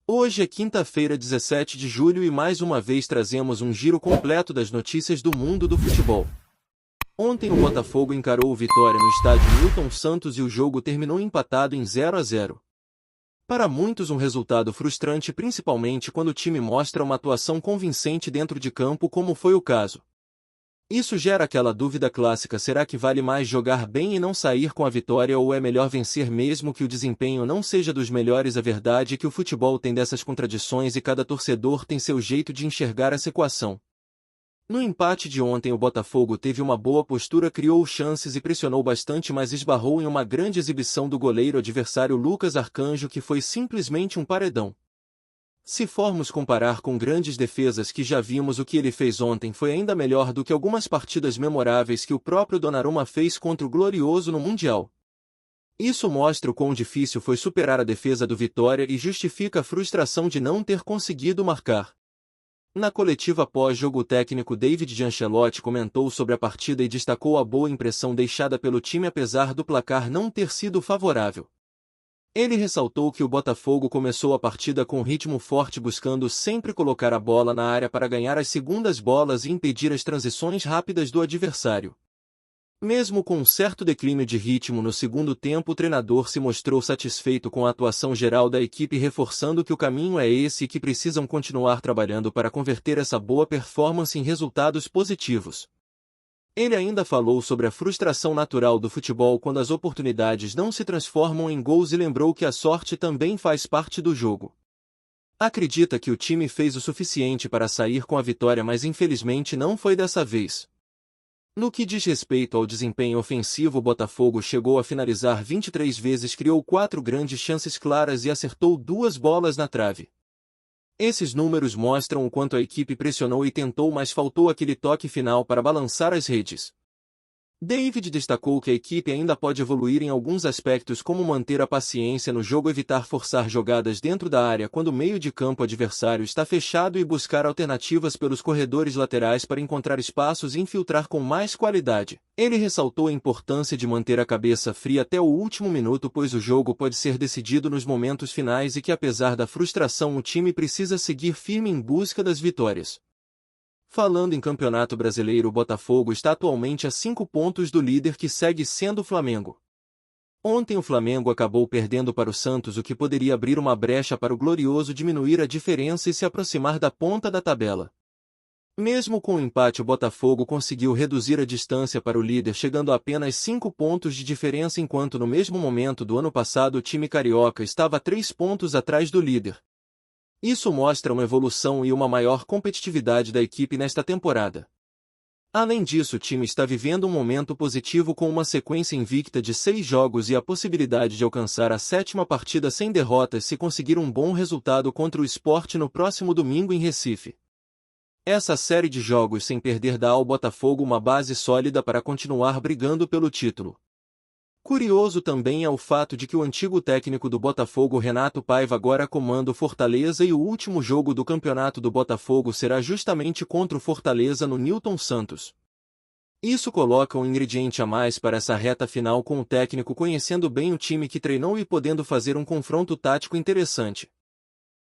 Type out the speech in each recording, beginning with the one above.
Hoje é quinta-feira, 17 de julho e mais uma vez trazemos um giro completo das notícias do mundo do futebol. Ontem o Botafogo encarou o Vitória no estádio Newton Santos e o jogo terminou empatado em 0-0. Para muitos um resultado frustrante, principalmente quando o time mostra uma atuação convincente dentro de campo, como foi o caso. Isso gera aquela dúvida clássica: será que vale mais jogar bem e não sair com a vitória, ou é melhor vencer mesmo que o desempenho não seja dos melhores? A verdade é que o futebol tem dessas contradições e cada torcedor tem seu jeito de enxergar essa equação. No empate de ontem o Botafogo teve uma boa postura, criou chances e pressionou bastante, mas esbarrou em uma grande exibição do goleiro adversário Lucas Arcanjo, que foi simplesmente um paredão. Se formos comparar com grandes defesas que já vimos, o que ele fez ontem foi ainda melhor do que algumas partidas memoráveis que o próprio Donnarumma fez contra o Glorioso no Mundial. Isso mostra o quão difícil foi superar a defesa do Vitória e justifica a frustração de não ter conseguido marcar. Na coletiva pós-jogo, o técnico David de Ancelotti comentou sobre a partida e destacou a boa impressão deixada pelo time apesar do placar não ter sido favorável. Ele ressaltou que o Botafogo começou a partida com ritmo forte, buscando sempre colocar a bola na área para ganhar as segundas bolas e impedir as transições rápidas do adversário. Mesmo com um certo declínio de ritmo no segundo tempo, o treinador se mostrou satisfeito com a atuação geral da equipe, reforçando que o caminho é esse e que precisam continuar trabalhando para converter essa boa performance em resultados positivos. Ele ainda falou sobre a frustração natural do futebol quando as oportunidades não se transformam em gols e lembrou que a sorte também faz parte do jogo. Acredita que o time fez o suficiente para sair com a vitória, mas infelizmente não foi dessa vez. No que diz respeito ao desempenho ofensivo, o Botafogo chegou a finalizar 23 vezes, criou 4 grandes chances claras e acertou 2 bolas na trave. Esses números mostram o quanto a equipe pressionou e tentou, mas faltou aquele toque final para balançar as redes. David destacou que a equipe ainda pode evoluir em alguns aspectos, como manter a paciência no jogo, evitar forçar jogadas dentro da área quando o meio de campo adversário está fechado e buscar alternativas pelos corredores laterais para encontrar espaços e infiltrar com mais qualidade. Ele ressaltou a importância de manter a cabeça fria até o último minuto, pois o jogo pode ser decidido nos momentos finais e que, apesar da frustração, o time precisa seguir firme em busca das vitórias. Falando em Campeonato Brasileiro, o Botafogo está atualmente a 5 pontos do líder, que segue sendo o Flamengo. Ontem o Flamengo acabou perdendo para o Santos, o que poderia abrir uma brecha para o Glorioso diminuir a diferença e se aproximar da ponta da tabela. Mesmo com o empate, o Botafogo conseguiu reduzir a distância para o líder, chegando a apenas 5 pontos de diferença, enquanto no mesmo momento do ano passado o time carioca estava 3 pontos atrás do líder. Isso mostra uma evolução e uma maior competitividade da equipe nesta temporada. Além disso, o time está vivendo um momento positivo com uma sequência invicta de 6 jogos e a possibilidade de alcançar a 7ª partida sem derrotas se conseguir um bom resultado contra o Sport no próximo domingo em Recife. Essa série de jogos sem perder dá ao Botafogo uma base sólida para continuar brigando pelo título. Curioso também é o fato de que o antigo técnico do Botafogo, Renato Paiva, agora comanda o Fortaleza e o último jogo do campeonato do Botafogo será justamente contra o Fortaleza no Newton Santos. Isso coloca um ingrediente a mais para essa reta final, com o técnico conhecendo bem o time que treinou e podendo fazer um confronto tático interessante.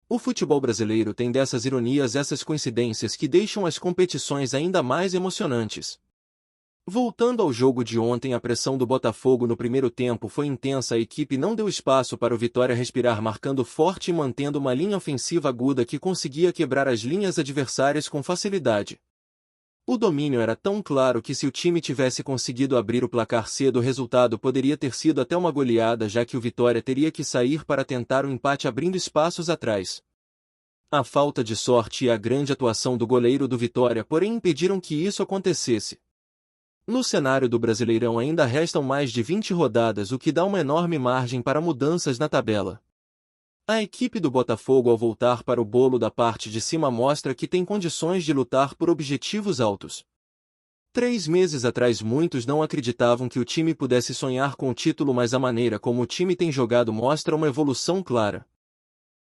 O futebol brasileiro tem dessas ironias, essas coincidências que deixam as competições ainda mais emocionantes. Voltando ao jogo de ontem, a pressão do Botafogo no primeiro tempo foi intensa, a equipe não deu espaço para o Vitória respirar, marcando forte e mantendo uma linha ofensiva aguda que conseguia quebrar as linhas adversárias com facilidade. O domínio era tão claro que, se o time tivesse conseguido abrir o placar cedo, o resultado poderia ter sido até uma goleada, já que o Vitória teria que sair para tentar o empate, abrindo espaços atrás. A falta de sorte e a grande atuação do goleiro do Vitória, porém, impediram que isso acontecesse. No cenário do Brasileirão ainda restam mais de 20 rodadas, o que dá uma enorme margem para mudanças na tabela. A equipe do Botafogo, ao voltar para o bolo da parte de cima, mostra que tem condições de lutar por objetivos altos. 3 meses atrás muitos não acreditavam que o time pudesse sonhar com o título, mas a maneira como o time tem jogado mostra uma evolução clara.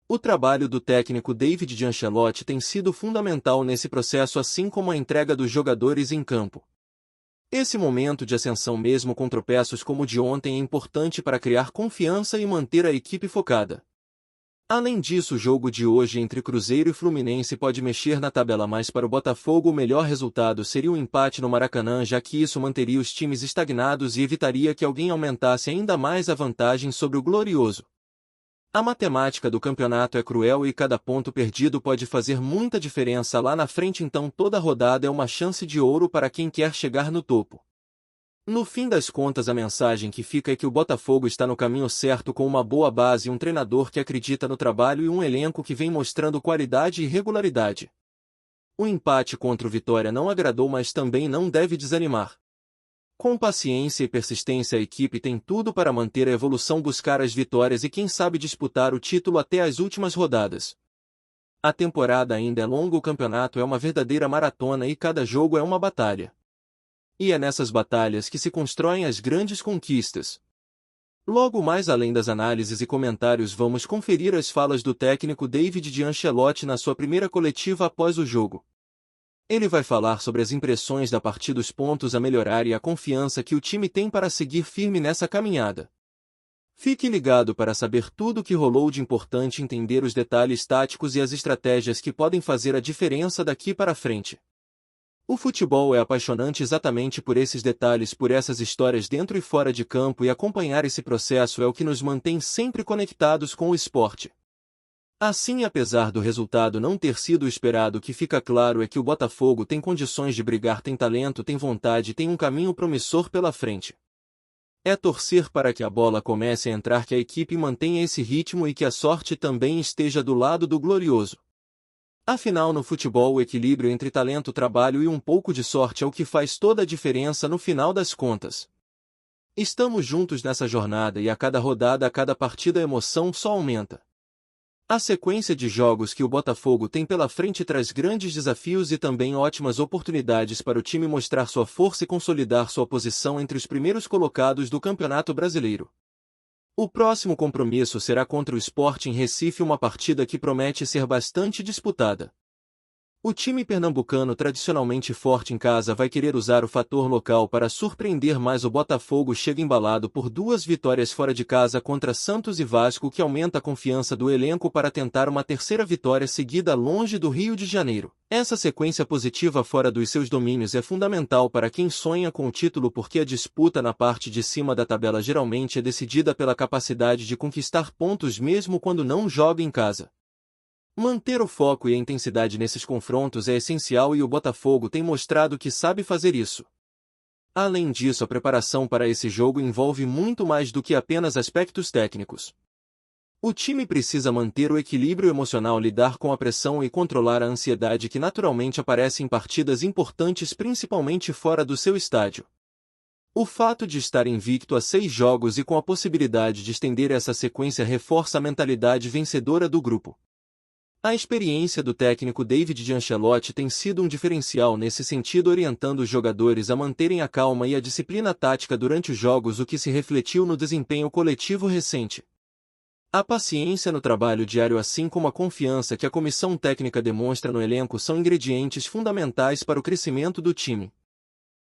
O trabalho do técnico David de Ancelotti tem sido fundamental nesse processo, assim como a entrega dos jogadores em campo. Esse momento de ascensão, mesmo com tropeços como o de ontem, é importante para criar confiança e manter a equipe focada. Além disso, o jogo de hoje entre Cruzeiro e Fluminense pode mexer na tabela, mas para o Botafogo o melhor resultado seria um empate no Maracanã, já que isso manteria os times estagnados e evitaria que alguém aumentasse ainda mais a vantagem sobre o Glorioso. A matemática do campeonato é cruel e cada ponto perdido pode fazer muita diferença lá na frente, então toda rodada é uma chance de ouro para quem quer chegar no topo. No fim das contas, a mensagem que fica é que o Botafogo está no caminho certo, com uma boa base, um treinador que acredita no trabalho e um elenco que vem mostrando qualidade e regularidade. O empate contra o Vitória não agradou, mas também não deve desanimar. Com paciência e persistência, a equipe tem tudo para manter a evolução, buscar as vitórias e quem sabe disputar o título até as últimas rodadas. A temporada ainda é longa, o campeonato é uma verdadeira maratona e cada jogo é uma batalha. E é nessas batalhas que se constroem as grandes conquistas. Logo mais, além das análises e comentários, vamos conferir as falas do técnico David de Ancelotti na sua primeira coletiva após o jogo. Ele vai falar sobre as impressões da partida, os pontos a melhorar e a confiança que o time tem para seguir firme nessa caminhada. Fique ligado para saber tudo o que rolou de importante, entender os detalhes táticos e as estratégias que podem fazer a diferença daqui para frente. O futebol é apaixonante exatamente por esses detalhes, por essas histórias dentro e fora de campo, e acompanhar esse processo é o que nos mantém sempre conectados com o esporte. Assim, apesar do resultado não ter sido o esperado, o que fica claro é que o Botafogo tem condições de brigar, tem talento, tem vontade, tem um caminho promissor pela frente. É torcer para que a bola comece a entrar, que a equipe mantenha esse ritmo e que a sorte também esteja do lado do Glorioso. Afinal, no futebol, o equilíbrio entre talento, trabalho e um pouco de sorte é o que faz toda a diferença no final das contas. Estamos juntos nessa jornada e a cada rodada, a cada partida, a emoção só aumenta. A sequência de jogos que o Botafogo tem pela frente traz grandes desafios e também ótimas oportunidades para o time mostrar sua força e consolidar sua posição entre os primeiros colocados do Campeonato Brasileiro. O próximo compromisso será contra o Sport em Recife, uma partida que promete ser bastante disputada. O time pernambucano, tradicionalmente forte em casa, vai querer usar o fator local para surpreender, mas o Botafogo chega embalado por 2 vitórias fora de casa contra Santos e Vasco, que aumenta a confiança do elenco para tentar uma terceira vitória seguida longe do Rio de Janeiro. Essa sequência positiva fora dos seus domínios é fundamental para quem sonha com o título, porque a disputa na parte de cima da tabela geralmente é decidida pela capacidade de conquistar pontos mesmo quando não joga em casa. Manter o foco e a intensidade nesses confrontos é essencial e o Botafogo tem mostrado que sabe fazer isso. Além disso, a preparação para esse jogo envolve muito mais do que apenas aspectos técnicos. O time precisa manter o equilíbrio emocional, lidar com a pressão e controlar a ansiedade que naturalmente aparece em partidas importantes, principalmente fora do seu estádio. O fato de estar invicto a 6 jogos e com a possibilidade de estender essa sequência reforça a mentalidade vencedora do grupo. A experiência do técnico David de Ancelotti tem sido um diferencial nesse sentido, orientando os jogadores a manterem a calma e a disciplina tática durante os jogos, o que se refletiu no desempenho coletivo recente. A paciência no trabalho diário, assim como a confiança que a comissão técnica demonstra no elenco, são ingredientes fundamentais para o crescimento do time.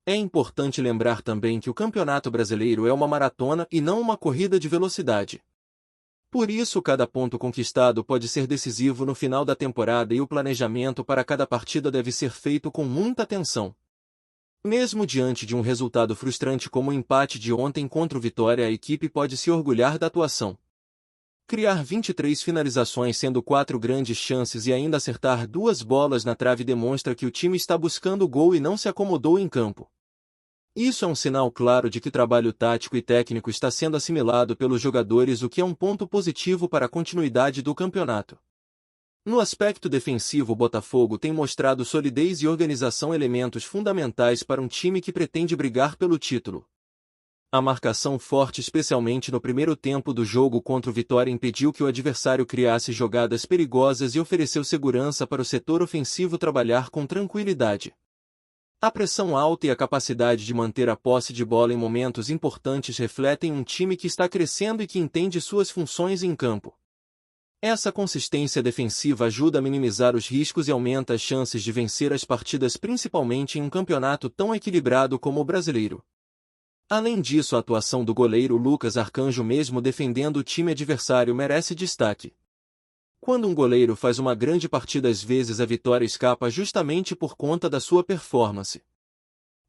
É importante lembrar também que o Campeonato Brasileiro é uma maratona e não uma corrida de velocidade. Por isso, cada ponto conquistado pode ser decisivo no final da temporada e o planejamento para cada partida deve ser feito com muita atenção. Mesmo diante de um resultado frustrante como o empate de ontem contra o Vitória, a equipe pode se orgulhar da atuação. Criar 23 finalizações, sendo 4 grandes chances, e ainda acertar 2 bolas na trave demonstra que o time está buscando o gol e não se acomodou em campo. Isso é um sinal claro de que o trabalho tático e técnico está sendo assimilado pelos jogadores, o que é um ponto positivo para a continuidade do campeonato. No aspecto defensivo, o Botafogo tem mostrado solidez e organização, elementos fundamentais para um time que pretende brigar pelo título. A marcação forte, especialmente no primeiro tempo do jogo contra o Vitória, impediu que o adversário criasse jogadas perigosas e ofereceu segurança para o setor ofensivo trabalhar com tranquilidade. A pressão alta e a capacidade de manter a posse de bola em momentos importantes refletem um time que está crescendo e que entende suas funções em campo. Essa consistência defensiva ajuda a minimizar os riscos e aumenta as chances de vencer as partidas, principalmente em um campeonato tão equilibrado como o brasileiro. Além disso, a atuação do goleiro Lucas Arcanjo, mesmo defendendo o time adversário, merece destaque. Quando um goleiro faz uma grande partida, às vezes a vitória escapa justamente por conta da sua performance.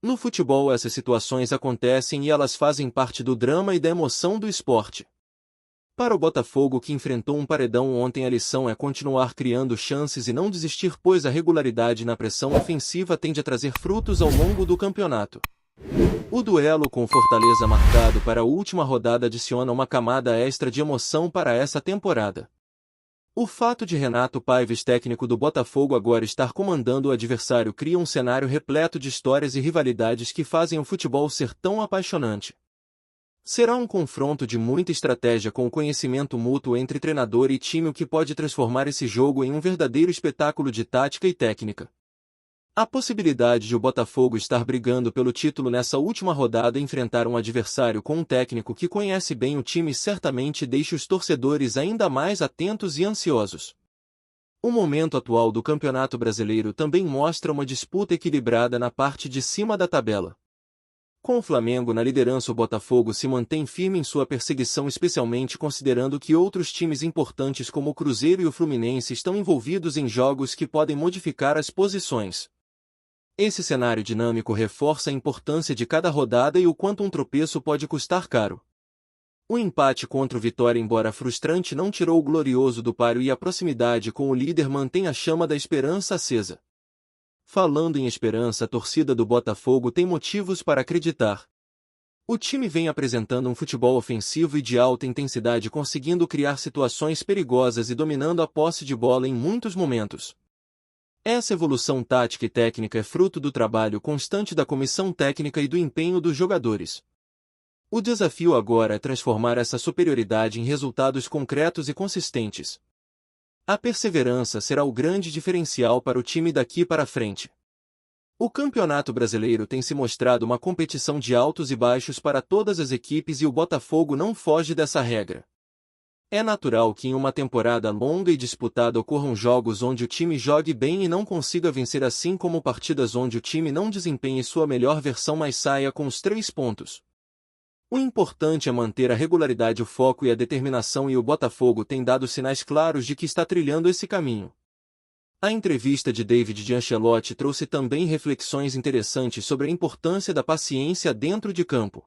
No futebol, essas situações acontecem e elas fazem parte do drama e da emoção do esporte. Para o Botafogo, que enfrentou um paredão ontem, a lição é continuar criando chances e não desistir, pois a regularidade na pressão ofensiva tende a trazer frutos ao longo do campeonato. O duelo com o Fortaleza, marcado para a última rodada, adiciona uma camada extra de emoção para essa temporada. O fato de Renato Paives, técnico do Botafogo, agora estar comandando o adversário, cria um cenário repleto de histórias e rivalidades que fazem o futebol ser tão apaixonante. Será um confronto de muita estratégia, com o conhecimento mútuo entre treinador e time, o que pode transformar esse jogo em um verdadeiro espetáculo de tática e técnica. A possibilidade de o Botafogo estar brigando pelo título nessa última rodada e enfrentar um adversário com um técnico que conhece bem o time certamente deixa os torcedores ainda mais atentos e ansiosos. O momento atual do Campeonato Brasileiro também mostra uma disputa equilibrada na parte de cima da tabela. Com o Flamengo na liderança, o Botafogo se mantém firme em sua perseguição, especialmente considerando que outros times importantes como o Cruzeiro e o Fluminense estão envolvidos em jogos que podem modificar as posições. Esse cenário dinâmico reforça a importância de cada rodada e o quanto um tropeço pode custar caro. O empate contra o Vitória, embora frustrante, não tirou o glorioso do páreo, e a proximidade com o líder mantém a chama da esperança acesa. Falando em esperança, a torcida do Botafogo tem motivos para acreditar. O time vem apresentando um futebol ofensivo e de alta intensidade, conseguindo criar situações perigosas e dominando a posse de bola em muitos momentos. Essa evolução tática e técnica é fruto do trabalho constante da comissão técnica e do empenho dos jogadores. O desafio agora é transformar essa superioridade em resultados concretos e consistentes. A perseverança será o grande diferencial para o time daqui para frente. O Campeonato Brasileiro tem se mostrado uma competição de altos e baixos para todas as equipes, e o Botafogo não foge dessa regra. É natural que em uma temporada longa e disputada ocorram jogos onde o time jogue bem e não consiga vencer, assim como partidas onde o time não desempenhe sua melhor versão, mas saia com os 3 pontos. O importante é manter a regularidade, o foco e a determinação, e o Botafogo tem dado sinais claros de que está trilhando esse caminho. A entrevista de David de Ancelotti trouxe também reflexões interessantes sobre a importância da paciência dentro de campo.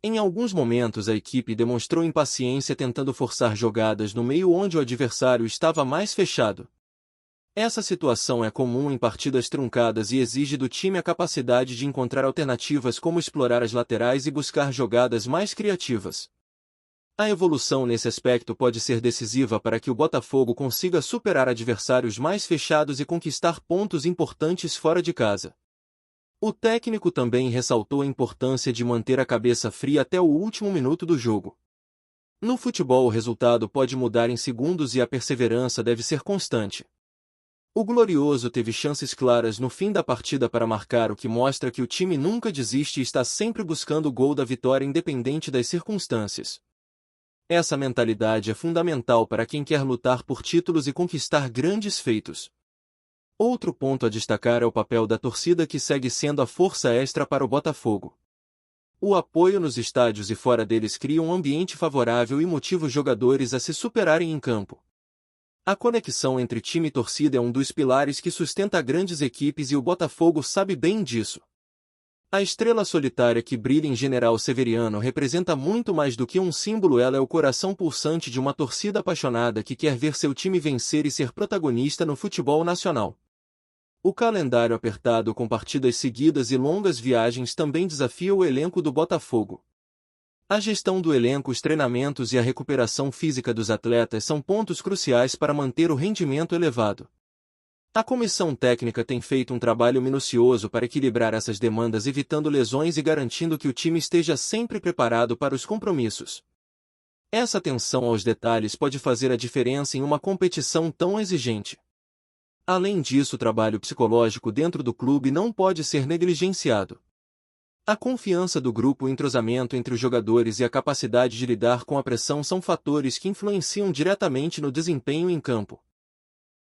Em alguns momentos a equipe demonstrou impaciência, tentando forçar jogadas no meio onde o adversário estava mais fechado. Essa situação é comum em partidas truncadas e exige do time a capacidade de encontrar alternativas, como explorar as laterais e buscar jogadas mais criativas. A evolução nesse aspecto pode ser decisiva para que o Botafogo consiga superar adversários mais fechados e conquistar pontos importantes fora de casa. O técnico também ressaltou a importância de manter a cabeça fria até o último minuto do jogo. No futebol, o resultado pode mudar em segundos e a perseverança deve ser constante. O Glorioso teve chances claras no fim da partida para marcar, o que mostra que o time nunca desiste e está sempre buscando o gol da vitória, independente das circunstâncias. Essa mentalidade é fundamental para quem quer lutar por títulos e conquistar grandes feitos. Outro ponto a destacar é o papel da torcida, que segue sendo a força extra para o Botafogo. O apoio nos estádios e fora deles cria um ambiente favorável e motiva os jogadores a se superarem em campo. A conexão entre time e torcida é um dos pilares que sustenta grandes equipes, e o Botafogo sabe bem disso. A estrela solitária que brilha em General Severiano representa muito mais do que um símbolo, ela é o coração pulsante de uma torcida apaixonada que quer ver seu time vencer e ser protagonista no futebol nacional. O calendário apertado, com partidas seguidas e longas viagens, também desafia o elenco do Botafogo. A gestão do elenco, os treinamentos e a recuperação física dos atletas são pontos cruciais para manter o rendimento elevado. A comissão técnica tem feito um trabalho minucioso para equilibrar essas demandas, evitando lesões e garantindo que o time esteja sempre preparado para os compromissos. Essa atenção aos detalhes pode fazer a diferença em uma competição tão exigente. Além disso, o trabalho psicológico dentro do clube não pode ser negligenciado. A confiança do grupo, o entrosamento entre os jogadores e a capacidade de lidar com a pressão são fatores que influenciam diretamente no desempenho em campo.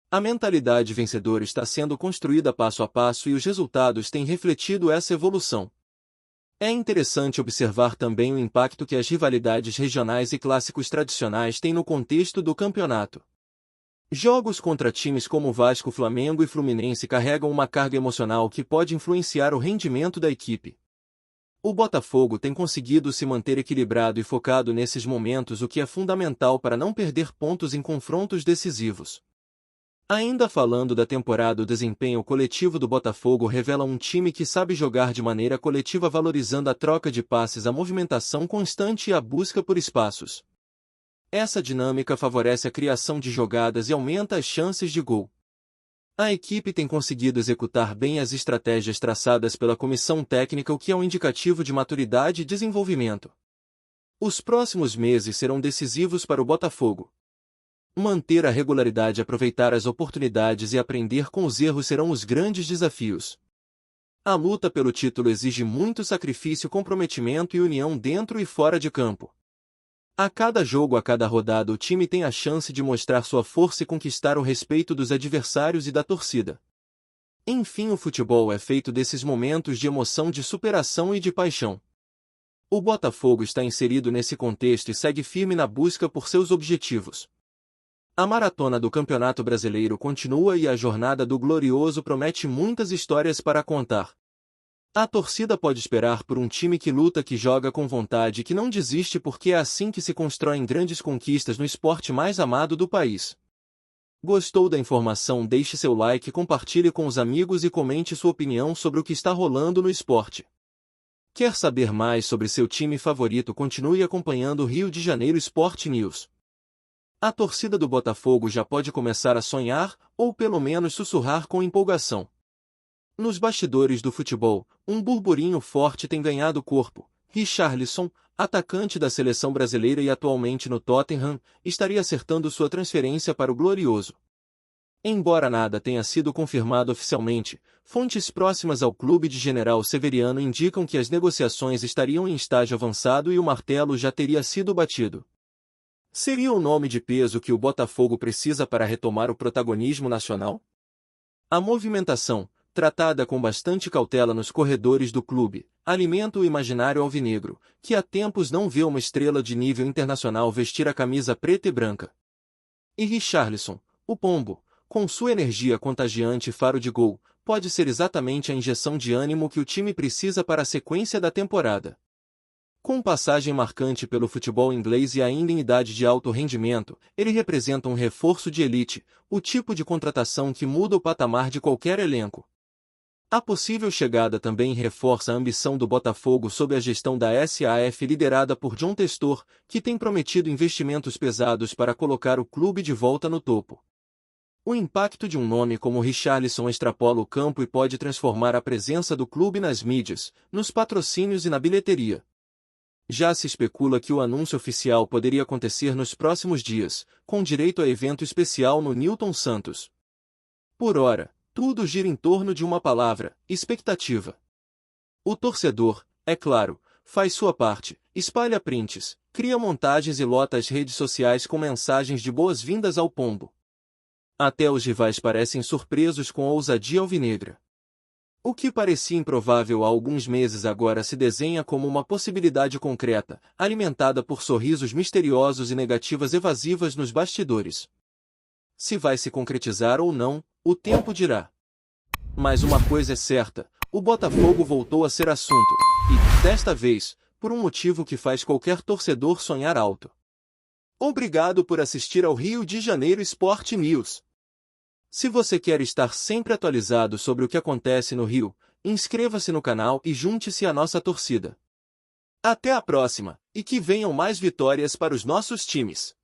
A mentalidade vencedora está sendo construída passo a passo e os resultados têm refletido essa evolução. É interessante observar também o impacto que as rivalidades regionais e clássicos tradicionais têm no contexto do campeonato. Jogos contra times como Vasco, Flamengo e Fluminense carregam uma carga emocional que pode influenciar o rendimento da equipe. O Botafogo tem conseguido se manter equilibrado e focado nesses momentos, o que é fundamental para não perder pontos em confrontos decisivos. Ainda falando da temporada, o desempenho coletivo do Botafogo revela um time que sabe jogar de maneira coletiva, valorizando a troca de passes, a movimentação constante e a busca por espaços. Essa dinâmica favorece a criação de jogadas e aumenta as chances de gol. A equipe tem conseguido executar bem as estratégias traçadas pela comissão técnica, o que é um indicativo de maturidade e desenvolvimento. Os próximos meses serão decisivos para o Botafogo. Manter a regularidade, aproveitar as oportunidades e aprender com os erros serão os grandes desafios. A luta pelo título exige muito sacrifício, comprometimento e união dentro e fora de campo. A cada jogo, a cada rodada, o time tem a chance de mostrar sua força e conquistar o respeito dos adversários e da torcida. Enfim, o futebol é feito desses momentos de emoção, de superação e de paixão. O Botafogo está inserido nesse contexto e segue firme na busca por seus objetivos. A maratona do Campeonato Brasileiro continua e a jornada do Glorioso promete muitas histórias para contar. A torcida pode esperar por um time que luta, que joga com vontade e que não desiste, porque é assim que se constroem grandes conquistas no esporte mais amado do país. Gostou da informação? Deixe seu like, compartilhe com os amigos e comente sua opinião sobre o que está rolando no esporte. Quer saber mais sobre seu time favorito? Continue acompanhando o Rio de Janeiro Sport News. A torcida do Botafogo já pode começar a sonhar, ou pelo menos sussurrar com empolgação. Nos bastidores do futebol, um burburinho forte tem ganhado corpo. Richarlison, atacante da seleção brasileira e atualmente no Tottenham, estaria acertando sua transferência para o Glorioso. Embora nada tenha sido confirmado oficialmente, fontes próximas ao clube de General Severiano indicam que as negociações estariam em estágio avançado e o martelo já teria sido batido. Seria o nome de peso que o Botafogo precisa para retomar o protagonismo nacional? A movimentação, tratada com bastante cautela nos corredores do clube, alimenta o imaginário alvinegro, que há tempos não vê uma estrela de nível internacional vestir a camisa preta e branca. E Richarlison, o pombo, com sua energia contagiante e faro de gol, pode ser exatamente a injeção de ânimo que o time precisa para a sequência da temporada. Com passagem marcante pelo futebol inglês e ainda em idade de alto rendimento, ele representa um reforço de elite, o tipo de contratação que muda o patamar de qualquer elenco. A possível chegada também reforça a ambição do Botafogo sob a gestão da SAF liderada por John Textor, que tem prometido investimentos pesados para colocar o clube de volta no topo. O impacto de um nome como Richarlison extrapola o campo e pode transformar a presença do clube nas mídias, nos patrocínios e na bilheteria. Já se especula que o anúncio oficial poderia acontecer nos próximos dias, com direito a evento especial no Newton Santos. Por hora, tudo gira em torno de uma palavra: expectativa. O torcedor, é claro, faz sua parte, espalha prints, cria montagens e lota as redes sociais com mensagens de boas-vindas ao pombo. Até os rivais parecem surpresos com a ousadia alvinegra. O que parecia improvável há alguns meses agora se desenha como uma possibilidade concreta, alimentada por sorrisos misteriosos e negativas evasivas nos bastidores. Se vai se concretizar ou não, o tempo dirá. Mas uma coisa é certa, o Botafogo voltou a ser assunto, e, desta vez, por um motivo que faz qualquer torcedor sonhar alto. Obrigado por assistir ao Rio de Janeiro Sport News. Se você quer estar sempre atualizado sobre o que acontece no Rio, inscreva-se no canal e junte-se à nossa torcida. Até a próxima, e que venham mais vitórias para os nossos times.